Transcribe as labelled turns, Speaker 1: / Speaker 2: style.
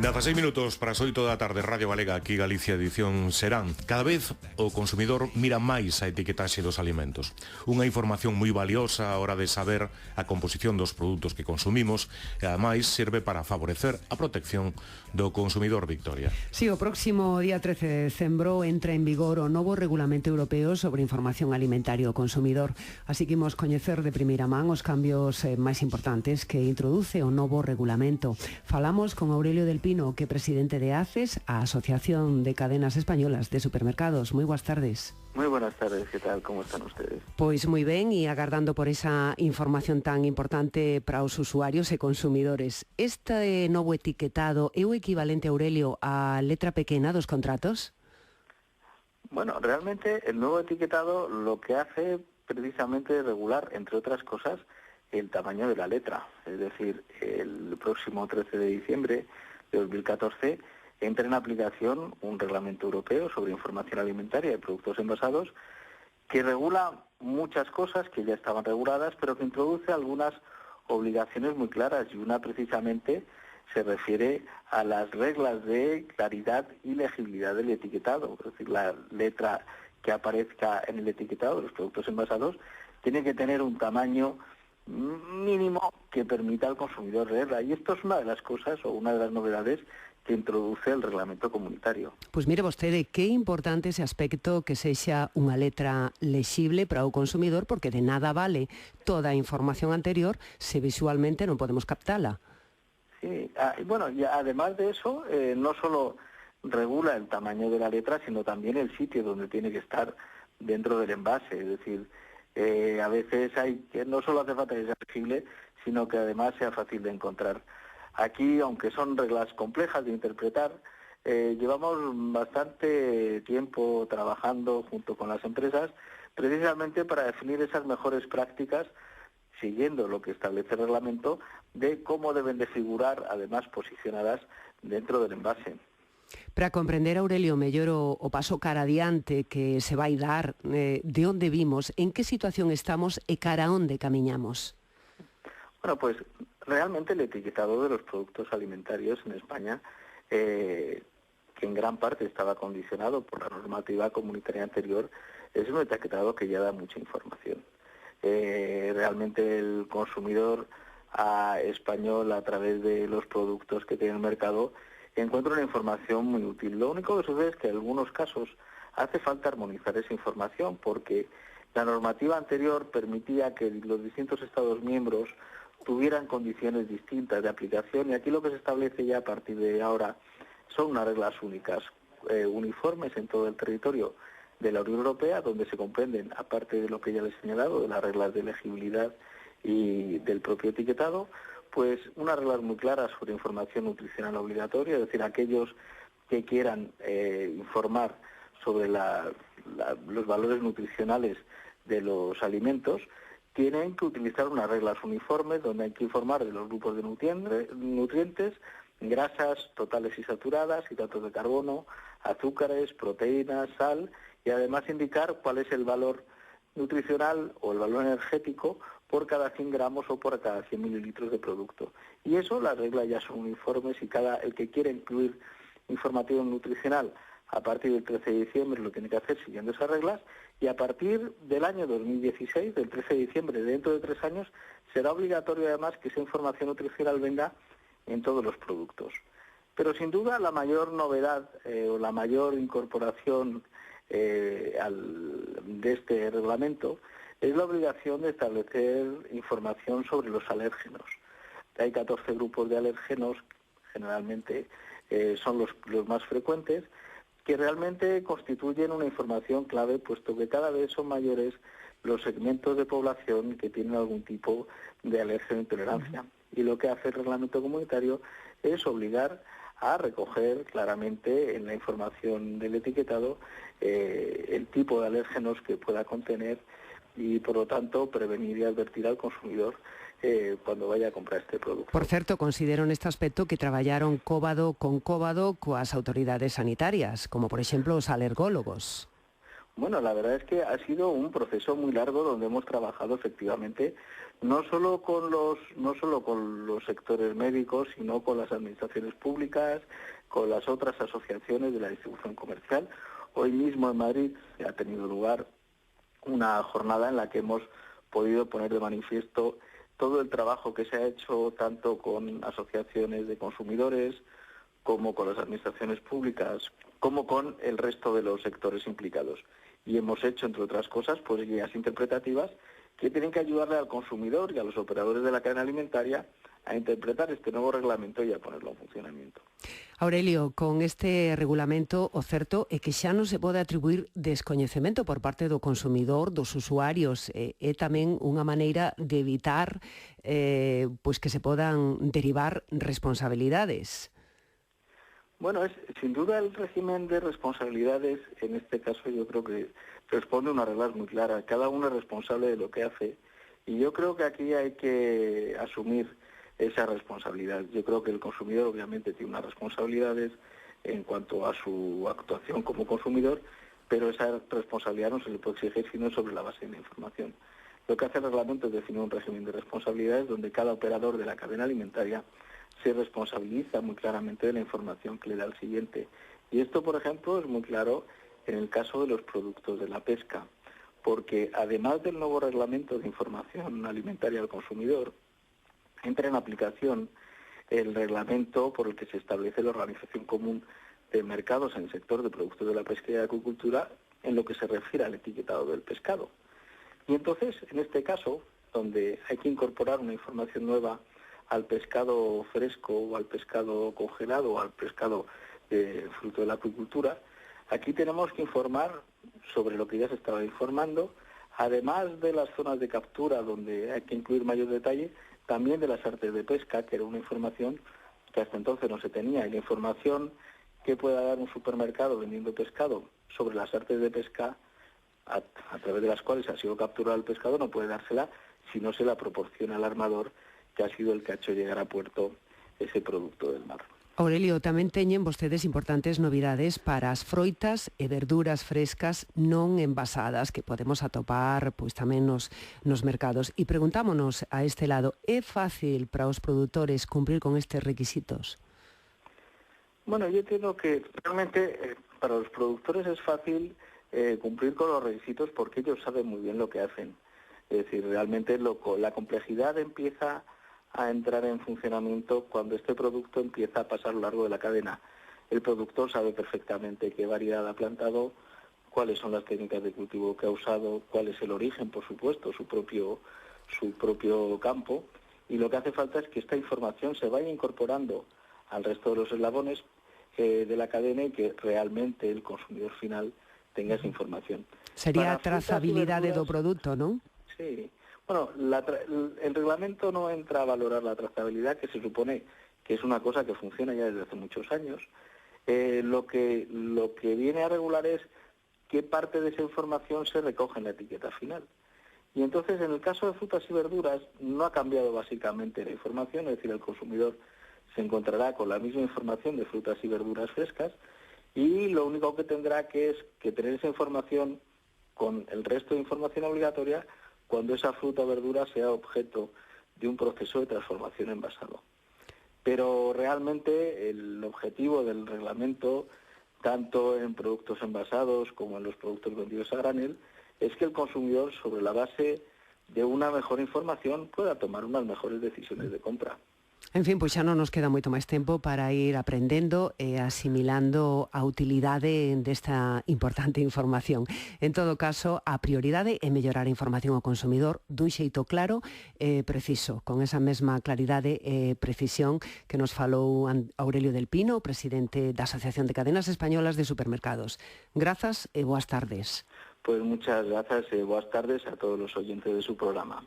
Speaker 1: 16 minutos para as 8 da tarde, Radio Galega, aquí Galicia Edición Serán. Cada vez o consumidor mira máis a etiquetaxe dos alimentos. Unha información moi valiosa a hora de saber a composición dos produtos que consumimos e ademais sirve para favorecer a protección do consumidor, Victoria.
Speaker 2: Sí, o próximo día 13 de decembro entra en vigor o novo Regulamento Europeo sobre Información Alimentaria ao Consumidor. Así que imos coñecer de primeira man os cambios máis importantes que introduce o novo regulamento. Falamos con Aurelio del Pino, que é presidente de ACES, a Asociación de Cadenas Españolas de Supermercados. Moi boas tardes.
Speaker 3: Muy buenas tardes, ¿qué tal? ¿Cómo están ustedes?
Speaker 2: Pois moi ben, e agardando por esa información tan importante para os usuarios e consumidores. Este novo etiquetado é o equivalente, Aurelio, á letra pequena dos contratos?
Speaker 3: Bueno, realmente el nuevo etiquetado lo que hace precisamente es regular, entre otras cosas, el tamaño de la letra. Es decir, el próximo 13 de diciembre de 2014 entra en aplicación un reglamento europeo sobre información alimentaria y productos envasados que regula muchas cosas que ya estaban reguladas, pero que introduce algunas obligaciones muy claras, y una precisamente se refiere a las reglas de claridad y legibilidad del etiquetado. Es decir, la letra que aparezca en el etiquetado de los productos envasados tiene que tener un tamaño mínimo que permita al consumidor leerla. Y esto es una de las cosas o una de las novedades que introduce el reglamento comunitario.
Speaker 2: Pois mire vostede, que importante ese aspecto que sexa unha letra lexible para o consumidor, porque de nada vale toda a información anterior se visualmente non podemos captala.
Speaker 3: Sí, y bueno, y además de eso, no solo regula el tamaño de la letra, sino también el sitio donde tiene que estar dentro del envase. Es decir, a veces hay que no solo hace falta que sea legible, sino que además sea fácil de encontrar. Aquí, aunque son reglas complejas de interpretar, llevamos bastante tiempo trabajando junto con las empresas precisamente para definir esas mejores prácticas, siguiendo lo que establece el reglamento, de cómo deben de figurar, además posicionadas dentro del envase.
Speaker 2: Para comprender, Aurelio, mellor o paso cara adiante que se vai dar, de onde vimos, en que situación estamos e cara a onde camiñamos?
Speaker 3: Bueno, pues realmente el etiquetado de los productos alimentarios en España, que en gran parte estaba condicionado por la normativa comunitaria anterior, es un etiquetado que ya da mucha información. Realmente el consumidor español, a través de los productos que tiene el mercado, encuentra una información muy útil. Lo único que sucede es que en algunos casos hace falta armonizar esa información, porque la normativa anterior permitía que los distintos Estados miembros tuvieran condiciones distintas de aplicación, y aquí lo que se establece ya a partir de ahora son unas reglas únicas, uniformes en todo el territorio de la Unión Europea, donde se comprenden, aparte de lo que ya les he señalado, de las reglas de legibilidad y del propio etiquetado, pues unas reglas muy claras sobre información nutricional obligatoria, es decir, aquellos que quieran informar sobre los valores nutricionales de los alimentos, tienen que utilizar unas reglas uniformes donde hay que informar de los grupos de nutrientes, grasas totales y saturadas, hidratos de carbono, azúcares, proteínas, sal, y además indicar cuál es el valor nutricional o el valor energético por cada 100 gramos o por cada 100 mililitros de producto. Y eso, las reglas ya son uniformes, y el que quiera incluir información nutricional a partir del 13 de diciembre lo tiene que hacer siguiendo esas reglas, y a partir del año 2016, del 13 de diciembre, dentro de 3 años, será obligatorio además que esa información nutricional venga en todos los productos. Pero sin duda la mayor novedad o la mayor incorporación de este reglamento es la obligación de establecer información sobre los alérgenos. Hay 14 grupos de alérgenos, generalmente son los más frecuentes, que realmente constituyen una información clave, puesto que cada vez son mayores los segmentos de población que tienen algún tipo de alergia o intolerancia. Y lo que hace el reglamento comunitario es obligar a recoger claramente en la información del etiquetado el tipo de alérgenos que pueda contener, y por lo tanto prevenir y advertir al consumidor cuando vaya a comprar este producto.
Speaker 2: Por certo, considero neste aspecto que traballaron cóbado con coas autoridades sanitarias, como por exemplo os alergólogos.
Speaker 3: Bueno, la verdad es que ha sido un proceso muy largo donde hemos trabajado efectivamente no solo con los sectores médicos, sino con las administraciones públicas, con las otras asociaciones de la distribución comercial. Hoy mismo en Madrid ha tenido lugar una jornada en la que hemos podido poner de manifiesto todo el trabajo que se ha hecho tanto con asociaciones de consumidores como con las administraciones públicas, como con el resto de los sectores implicados. Y hemos hecho, entre otras cosas, pues guías interpretativas que tienen que ayudarle al consumidor y a los operadores de la cadena alimentaria a interpretar este nuevo reglamento y a ponerlo en funcionamiento.
Speaker 2: Aurelio, con este regulamento o certo é que xa non se pode atribuir descoñecemento por parte do consumidor, dos usuarios. É tamén unha maneira de evitar pois que se podan derivar responsabilidades.
Speaker 3: Bueno, sin duda el régimen de responsabilidades, en este caso yo creo que responde a unas reglas muy claras. Cada uno es responsable de lo que hace y yo creo que aquí hay que asumir esa responsabilidad. Yo creo que el consumidor obviamente tiene unas responsabilidades en cuanto a su actuación como consumidor, pero esa responsabilidad no se le puede exigir sino sobre la base de la información. Lo que hace el reglamento es definir un régimen de responsabilidades donde cada operador de la cadena alimentaria se responsabiliza muy claramente de la información que le da al siguiente. Y esto, por ejemplo, es muy claro en el caso de los productos de la pesca, porque además del nuevo reglamento de información alimentaria al consumidor, entra en aplicación el reglamento por el que se establece la Organización Común de Mercados en el sector de productos de la pesca y la acuicultura en lo que se refiere al etiquetado del pescado. Y entonces, en este caso, donde hay que incorporar una información nueva al pescado fresco o al pescado congelado o al pescado fruto de la acuicultura, aquí tenemos que informar sobre lo que ya se estaba informando, además de las zonas de captura donde hay que incluir mayor detalle, también de las artes de pesca, que era una información que hasta entonces no se tenía, y la información que pueda dar un supermercado vendiendo pescado sobre las artes de pesca a través de las cuales ha sido capturado el pescado no puede dársela si no se la proporciona al armador que ha sido el que ha hecho llegar a puerto ese producto del mar.
Speaker 2: Aurelio, tamén teñen vostedes importantes novidades para as froitas e verduras frescas non envasadas que podemos atopar pois tamén nos mercados. E preguntámonos a este lado, é fácil para os produtores cumprir con estes requisitos?
Speaker 3: Bueno, yo entiendo que realmente para los productores es fácil cumplir con los requisitos porque ellos saben muy bien lo que hacen. Es decir, realmente la complejidad empieza a entrar en funcionamiento cuando este producto empieza a pasar a lo largo de la cadena. El productor sabe perfectamente qué variedad ha plantado, cuáles son las técnicas de cultivo que ha usado, cuál es el origen, por supuesto, su propio campo, y lo que hace falta es que esta información se vaya incorporando al resto de los eslabones de la cadena y que realmente el consumidor final tenga esa información.
Speaker 2: Sería a trazabilidade do produto, non?
Speaker 3: Sí. Bueno, el reglamento no entra a valorar la trazabilidad, que se supone que es una cosa que funciona ya desde hace muchos años. Lo que viene a regular es qué parte de esa información se recoge en la etiqueta final. Y entonces, en el caso de frutas y verduras, no ha cambiado básicamente la información, es decir, el consumidor se encontrará con la misma información de frutas y verduras frescas y lo único que tendrá que tener esa información con el resto de información obligatoria cuando esa fruta o verdura sea objeto de un proceso de transformación envasado. Pero realmente el objetivo del reglamento, tanto en productos envasados como en los productos vendidos a granel, es que el consumidor, sobre la base de una mejor información, pueda tomar unas mejores decisiones de compra.
Speaker 2: En fin, pois xa non nos queda moito máis tempo para ir aprendendo e asimilando a utilidade desta importante información. En todo caso, a prioridade é mellorar a información ao consumidor dun xeito claro e preciso, con esa mesma claridade e precisión que nos falou Aurelio del Pino, presidente da Asociación de Cadenas Españolas de Supermercados. Grazas e boas tardes.
Speaker 3: Pues muchas gracias y buenas tardes a todos los oyentes de su programa.